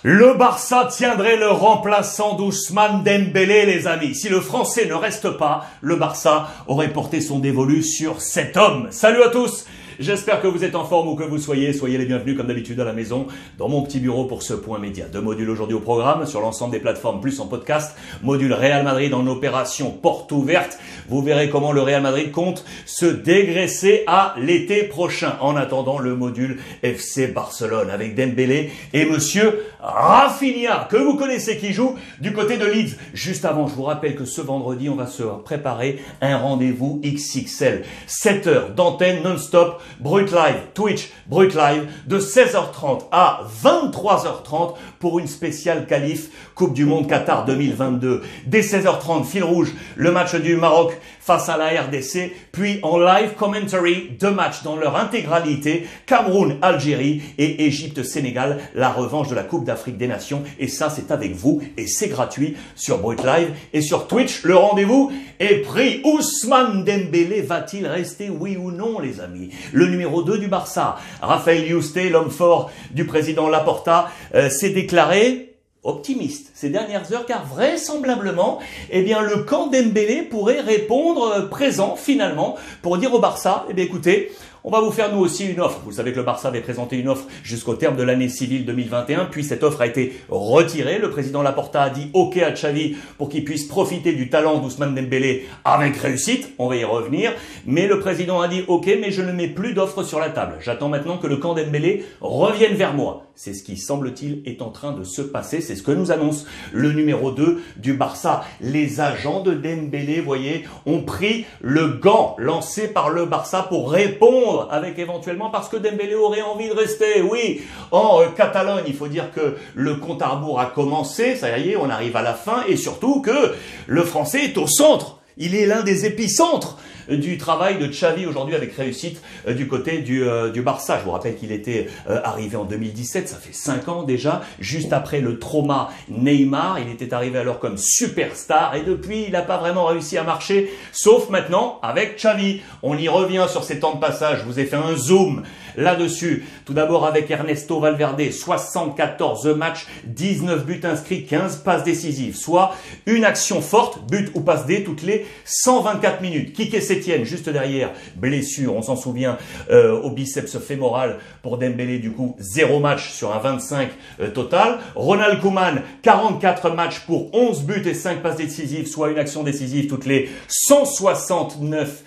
Le Barça tiendrait le remplaçant d'Ousmane Dembélé, les amis. Si le Français ne reste pas, le Barça aurait porté son dévolu sur cet homme. Salut à tous! J'espère que vous êtes en forme où que vous soyez. Soyez les bienvenus comme d'habitude à la maison, dans mon petit bureau pour ce point média. 2 modules aujourd'hui au programme, sur l'ensemble des plateformes, plus en podcast. Module Real Madrid en opération porte ouverte. Vous verrez comment le Real Madrid compte se dégraisser à l'été prochain. En attendant, le module FC Barcelone avec Dembélé et monsieur Rafinha, que vous connaissez, qui joue du côté de Leeds. Juste avant, je vous rappelle que ce vendredi, on va se préparer un rendez-vous XXL. 7 heures d'antenne non-stop, Brut Live, Twitch, Brut Live, de 16h30 à 23h30 pour une spéciale qualif Coupe du Monde Qatar 2022. Dès 16h30, fil rouge, le match du Maroc face à la RDC, puis en live commentary, 2 matchs dans leur intégralité, Cameroun-Algérie et Égypte-Sénégal, la revanche de la Coupe d'Afrique des Nations. Et ça, c'est avec vous et c'est gratuit sur Brut Live et sur Twitch. Le rendez-vous est pris. Ousmane Dembélé va-t-il rester, oui ou non, les amis? Le numéro 2 du Barça, Raphaël Yuste, l'homme fort du président Laporta, s'est déclaré optimiste ces dernières heures, car vraisemblablement, eh bien, le camp Dembélé pourrait répondre présent finalement pour dire au Barça, eh bien, écoutez, on va vous faire nous aussi une offre. Vous savez que le Barça avait présenté une offre jusqu'au terme de l'année civile 2021, puis cette offre a été retirée. Le président Laporta a dit OK à Xavi pour qu'il puisse profiter du talent d'Ousmane Dembélé avec réussite. On va y revenir. Mais le président a dit OK, mais je ne mets plus d'offres sur la table. J'attends maintenant que le camp Dembélé revienne vers moi. C'est ce qui, semble-t-il, est en train de se passer. C'est ce que nous annonce le numéro 2 du Barça. Les agents de Dembélé, voyez, ont pris le gant lancé par le Barça pour répondre avec éventuellement, parce que Dembélé aurait envie de rester. Oui, en Catalogne, il faut dire que le compte à rebours a commencé. Ça y est, on arrive à la fin. Et surtout que le Français est au centre. Il est l'un des épicentres du travail de Xavi aujourd'hui avec réussite du côté du Barça. Je vous rappelle qu'il était arrivé en 2017, ça fait 5 ans déjà, juste après le trauma Neymar. Il était arrivé alors comme superstar et depuis il n'a pas vraiment réussi à marcher, sauf maintenant avec Xavi. On y revient sur ces temps de passage, je vous ai fait un zoom là-dessus. Tout d'abord avec Ernesto Valverde, 74 matchs, 19 buts inscrits, 15 passes décisives, soit une action forte, but ou passe D, toutes les 124 minutes. Quique Sétienne, juste derrière, blessure, on s'en souvient, au biceps fémoral pour Dembélé, du coup, 0 match sur un 25 total. Ronald Koeman, 44 matchs pour 11 buts et 5 passes décisives, soit une action décisive toutes les 169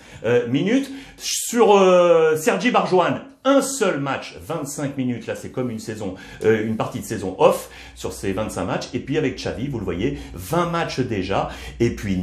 minutes. Sur Sergi Barjuan, un seul match, 25 minutes, là c'est comme une saison, une partie de saison off sur ces 25 matchs. Et puis avec Xavi, vous le voyez, 20 matchs déjà, et puis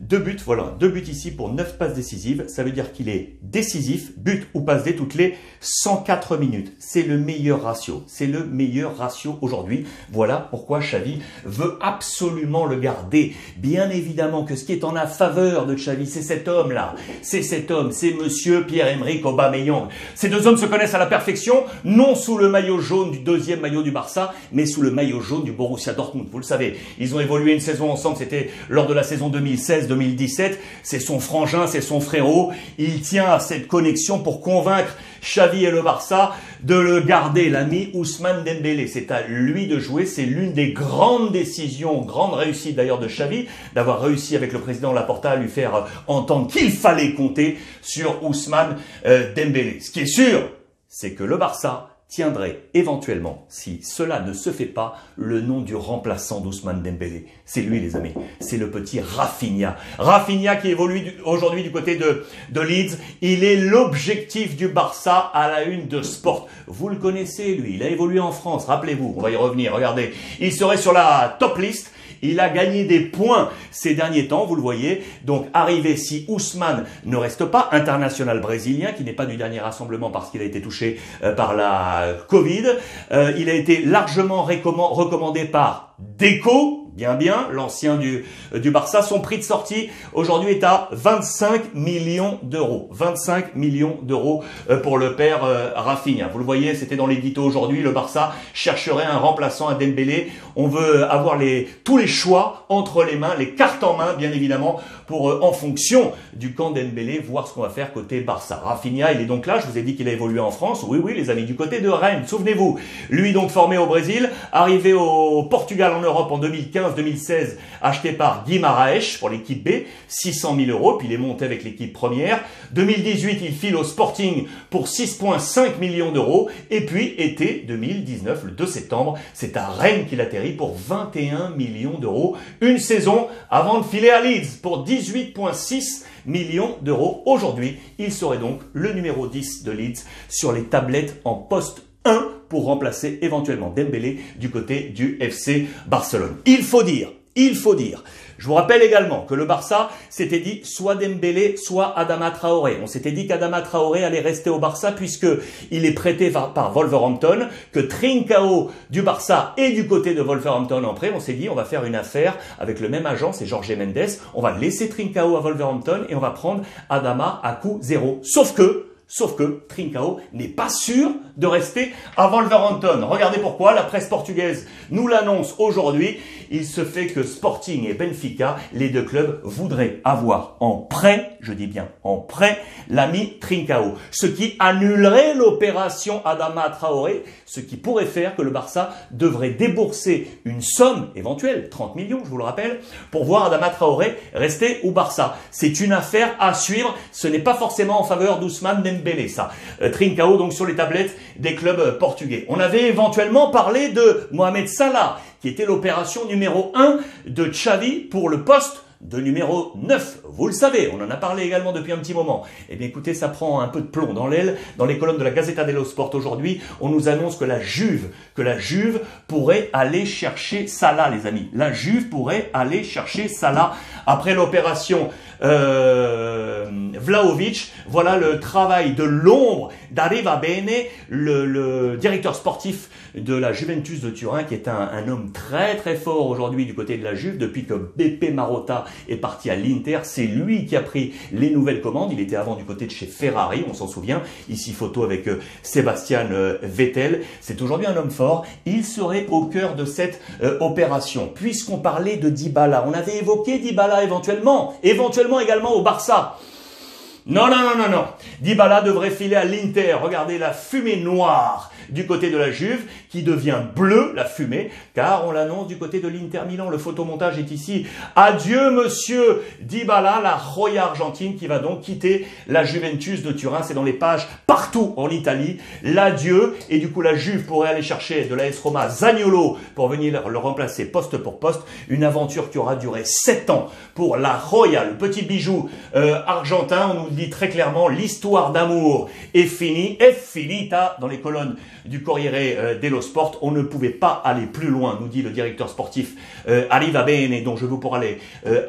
2 buts, voilà, 2 buts ici pour 9 passes décisives. Ça veut dire qu'il est décisif, but ou passe D toutes les 104 minutes. C'est le meilleur ratio. C'est le meilleur ratio aujourd'hui. Voilà pourquoi Xavi veut absolument le garder. Bien évidemment que ce qui est en la faveur de Xavi, c'est cet homme-là. C'est cet homme, c'est monsieur Pierre-Emerick Aubameyang. Ces deux hommes se connaissent à la perfection, non sous le maillot jaune du deuxième maillot du Barça, mais sous le maillot jaune du Borussia Dortmund. Vous le savez, ils ont évolué une saison ensemble, c'était lors de la saison 2016-2017, c'est son frangin, c'est son frérot. Il tient à cette connexion pour convaincre Xavi et le Barça de le garder, l'ami Ousmane Dembélé. C'est à lui de jouer, c'est l'une des grandes décisions, grande réussite d'ailleurs de Xavi, d'avoir réussi avec le président Laporta à lui faire entendre qu'il fallait compter sur Ousmane Dembélé. Ce qui est sûr, c'est que le Barça tiendrait éventuellement, si cela ne se fait pas, le nom du remplaçant d'Ousmane Dembélé. C'est lui, les amis. C'est le petit Rafinha. Rafinha qui évolue aujourd'hui du côté de Leeds. Il est l'objectif du Barça à la une de Sport. Vous le connaissez, lui. Il a évolué en France. Rappelez-vous, on va y revenir. Regardez, il serait sur la top list. Il a gagné des points ces derniers temps, vous le voyez. Donc, arrivé si Ousmane ne reste pas, international brésilien, qui n'est pas du dernier rassemblement parce qu'il a été touché par la Covid. Il a été largement recommandé par Deco, bien, l'ancien du Barça, son prix de sortie aujourd'hui est à 25 millions d'euros. 25 millions d'euros pour le père Rafinha. Vous le voyez, c'était dans l'édito aujourd'hui, le Barça chercherait un remplaçant à Dembélé. On veut avoir tous les choix entre les mains, les cartes en main, bien évidemment, pour en fonction du camp Dembélé, voir ce qu'on va faire côté Barça. Rafinha, il est donc là, je vous ai dit qu'il a évolué en France. Oui, les amis, du côté de Rennes, souvenez-vous. Lui donc formé au Brésil, arrivé au Portugal en Europe en 2015-2016, acheté par Guimaraes pour l'équipe B, 600 000 euros, puis il est monté avec l'équipe première. 2018, il file au Sporting pour 6,5 millions d'euros. Et puis, été 2019, le 2 septembre, c'est à Rennes qu'il atterrit pour 21 millions d'euros. Une saison avant de filer à Leeds pour 18,6 millions d'euros. Aujourd'hui, il serait donc le numéro 10 de Leeds sur les tablettes en poste 1 pour remplacer éventuellement Dembélé du côté du FC Barcelone. Il faut dire, je vous rappelle également que le Barça s'était dit soit Dembélé, soit Adama Traoré. On s'était dit qu'Adama Traoré allait rester au Barça puisque il est prêté par Wolverhampton, que Trincao du Barça est du côté de Wolverhampton en prêt. On s'est dit on va faire une affaire avec le même agent, c'est Jorge Mendes. On va laisser Trincao à Wolverhampton et on va prendre Adama à coût zéro. Sauf que Trincao n'est pas sûr de rester à Wolverhampton. Regardez pourquoi, la presse portugaise nous l'annonce aujourd'hui. Il se fait que Sporting et Benfica, les deux clubs, voudraient avoir en prêt, je dis bien en prêt, l'ami Trincao. Ce qui annulerait l'opération Adama Traoré, ce qui pourrait faire que le Barça devrait débourser une somme éventuelle, 30 millions, je vous le rappelle, pour voir Adama Traoré rester au Barça. C'est une affaire à suivre. Ce n'est pas forcément en faveur d'Ousmane Dembélé, ça. Trincao, donc, sur les tablettes des clubs portugais. On avait éventuellement parlé de Mohamed Salah, qui était l'opération numéro 1 de Xavi pour le poste de numéro 9. Vous le savez, on en a parlé également depuis un petit moment. Eh bien écoutez, ça prend un peu de plomb dans l'aile. Dans les colonnes de la Gazzetta dello Sport aujourd'hui, on nous annonce que la Juve pourrait aller chercher Salah, les amis. La Juve pourrait aller chercher Salah après l'opération Vlahovic. Voilà le travail de l'ombre d'Arriva Bene, le directeur sportif de la Juventus de Turin, qui est un homme très fort aujourd'hui du côté de la Juve. Depuis que Beppe Marotta est parti à l'Inter, c'est lui qui a pris les nouvelles commandes. Il était avant du côté de chez Ferrari, on s'en souvient. Ici, photo avec Sébastien Vettel. C'est aujourd'hui un homme fort. Il serait au cœur de cette opération. Puisqu'on parlait de Dybala, on avait évoqué Dybala éventuellement également au Barça. Non. Dybala devrait filer à l'Inter. Regardez la fumée noire du côté de la Juve qui devient bleue, la fumée, car on l'annonce du côté de l'Inter Milan. Le photomontage est ici. Adieu monsieur Dybala, la Roya Argentine qui va donc quitter la Juventus de Turin. C'est dans les pages partout en Italie. L'adieu. Et du coup la Juve pourrait aller chercher de l'AS Roma Zaniolo pour venir le remplacer poste pour poste. Une aventure qui aura duré 7 ans pour la Roya, le petit bijou argentin. On nous dit très clairement l'histoire d'amour est finie, est finita dans les colonnes du Corriere dello Sport. On ne pouvait pas aller plus loin, nous dit le directeur sportif Arriva Bene, dont je vous parler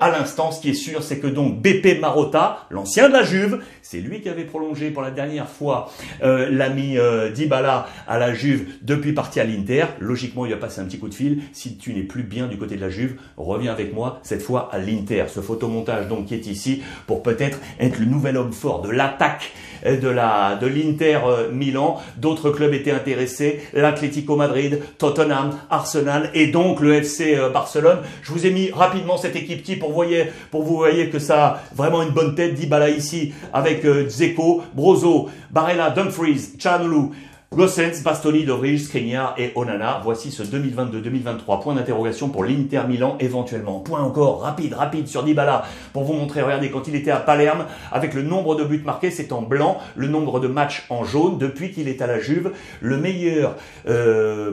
à l'instant. Ce qui est sûr, c'est que donc Beppe Marotta, l'ancien de la Juve, c'est lui qui avait prolongé pour la dernière fois l'ami Dybala à la Juve depuis parti à l'Inter. Logiquement, il a passé un petit coup de fil. Si tu n'es plus bien du côté de la Juve, reviens avec moi, cette fois à l'Inter. Ce photomontage donc qui est ici pour peut-être être le nouvel homme fort de l'attaque de l'Inter Milan. D'autres clubs étaient intéressés, l'Atlético Madrid, Tottenham, Arsenal et donc le FC Barcelone. Je vous ai mis rapidement cette équipe type pour vous voyez que ça a vraiment une bonne tête. Dybala ici avec Dzeko, Brozo, Barella, Dumfries, Çalhanoğlu, Gosens, Bastoni, Lovric, Skriniar et Onana. Voici ce 2022-2023. Point d'interrogation pour l'Inter Milan éventuellement. Point encore rapide sur Dybala pour vous montrer. Regardez, quand il était à Palerme, avec le nombre de buts marqués, c'est en blanc. Le nombre de matchs en jaune. Depuis qu'il est à la Juve, le meilleur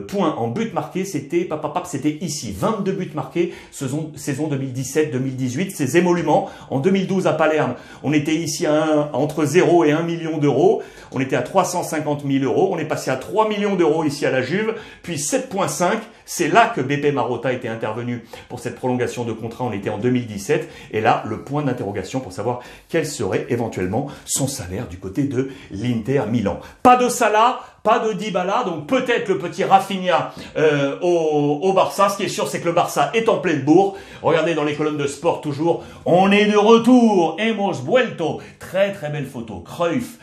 point en buts marqués, c'était ici. 22 buts marqués, saison 2017-2018. Ces émoluments. En 2012 à Palerme, on était ici entre 0 et 1 million d'euros. On était à 350 000 euros. On est passé à 3 millions d'euros ici à la Juve, puis 7,5. C'est là que Beppe Marotta était intervenu pour cette prolongation de contrat. On était en 2017. Et là, le point d'interrogation pour savoir quel serait éventuellement son salaire du côté de l'Inter Milan. Pas de Salah, pas de Dybala, donc peut-être le petit Rafinha au Barça. Ce qui est sûr, c'est que le Barça est en pleine bourre. Regardez dans les colonnes de sport toujours, on est de retour, hemos vuelto. Très très belle photo, Cruyff,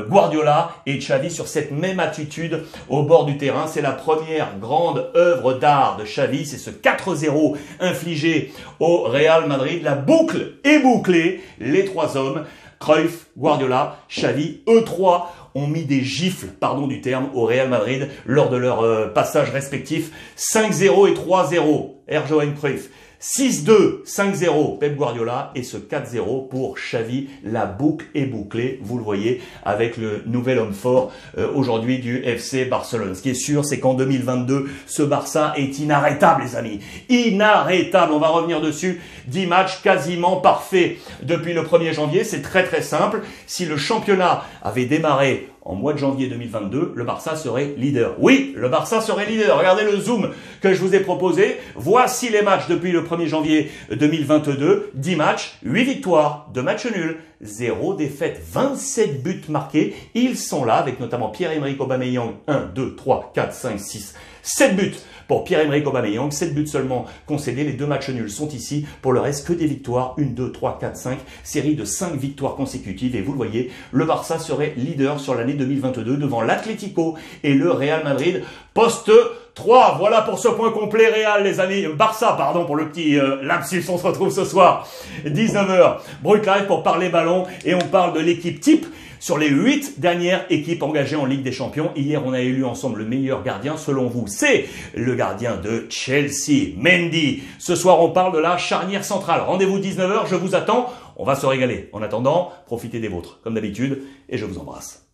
Guardiola et Xavi sur cette même attitude au bord du terrain. C'est la première grande œuvre d'art de Xavi, c'est ce 4-0 infligé au Real Madrid. La boucle est bouclée, les trois hommes, Cruyff, Guardiola, Xavi, eux trois ont mis des gifles, pardon du terme, au Real Madrid lors de leur passage respectif. 5-0 et 3-0, Johan Cruyff. 6-2, 5-0, Pep Guardiola, et ce 4-0 pour Xavi. La boucle est bouclée, vous le voyez, avec le nouvel homme fort aujourd'hui du FC Barcelone. Ce qui est sûr, c'est qu'en 2022, ce Barça est inarrêtable, les amis. Inarrêtable, on va revenir dessus. 10 matchs quasiment parfaits depuis le 1er janvier. C'est très très simple. Si le championnat avait démarré en mois de janvier 2022, le Barça serait leader. Oui, le Barça serait leader. Regardez le zoom que je vous ai proposé. Voici les matchs depuis le 1er janvier 2022. 10 matchs, 8 victoires, 2 matchs nuls, 0 défaite, 27 buts marqués. Ils sont là avec notamment Pierre-Emerick Aubameyang. 1, 2, 3, 4, 5, 6, 7 buts pour Pierre-Emerick Aubameyang. 7 buts seulement concédés. Les 2 matchs nuls sont ici. Pour le reste, que des victoires. 1, 2, 3, 4, 5. Série de 5 victoires consécutives. Et vous le voyez, le Barça serait leader sur l'année 2022 devant l'Atlético et le Real Madrid. Poste 3. Voilà pour ce point complet Real, les amis. Barça, pardon pour le petit lapsus. On se retrouve ce soir, 19h. Brut Live pour parler ballon. Et on parle de l'équipe type sur les 8 dernières équipes engagées en Ligue des Champions. Hier, on a élu ensemble le meilleur gardien. Selon vous, c'est le gardien de Chelsea, Mendy. Ce soir, on parle de la charnière centrale. Rendez-vous 19h, je vous attends. On va se régaler. En attendant, profitez des vôtres, comme d'habitude, et je vous embrasse.